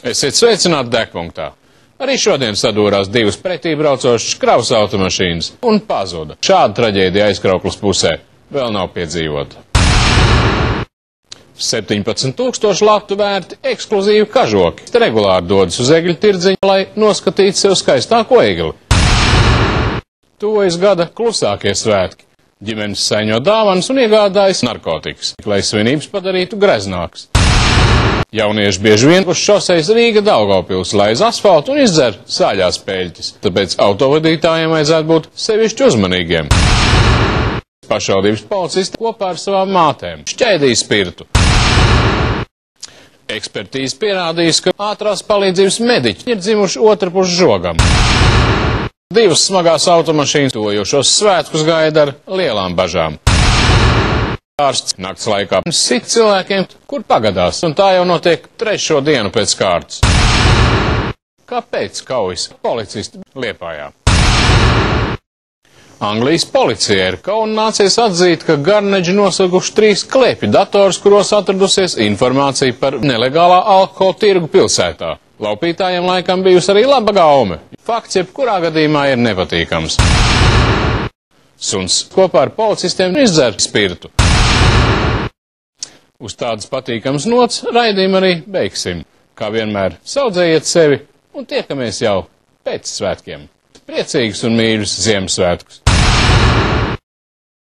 Esiet sveicināti degpunktā. Arī šodien sadūrās divas pretībraucošas kravas automašīnas un pazuda. Šāda traģēdija Aizkraukles pusē vēl nav piedzīvota. 17,000 latu vērti ekskluzīvi kažoki regulāri dodas uz egļu tirdziņu, lai noskatītu sev skaistāko egli. Tuvojas gada klusākie svētki. Ģimenes saiņo dāvanas un iegādājas narkotikas, lai svinības padarītu greznākas. Jaunieši bieži vien uz šosejas Rīga Daugavpils laiz asfaltu un izdzer sāļās peļķes, tāpēc autovadītājiem vajadzētu būt sevišķi uzmanīgiem. Pašvaldības policisti kopā ar savām mātēm šķēdīja spirtu. Ekspertīze pierādījis, ka ātrās palīdzības mediķi ir dzimuši otrpus žogam. Divas smagās automašīnas tojošos svētkus gaida ar lielām bažām. Ārsts nakts laikā sit cilvēkiem, kur pagadās, un tā jau notiek 3. dienu pēc kārtas. Kāpēc kaujas policisti Liepājā? Anglijas policija ir kauna nācies atzīt, ka garneģi nosaguši 3 klēpju dators, kuros atradusies informācija par nelegālā alkohola tirgu pilsētā. Laupītājiem laikam bijusi arī laba gaume. Fakts jebkurā gadījumā ir nepatīkams. Suns kopā ar policistiem izdzer spirtu. Uz tādas patīkamas nots raidījumu arī beigsim. Kā vienmēr, saudzējiet sevi un tiekamies jau pēc svētkiem. Priecīgus un mīļus Ziemassvētkus!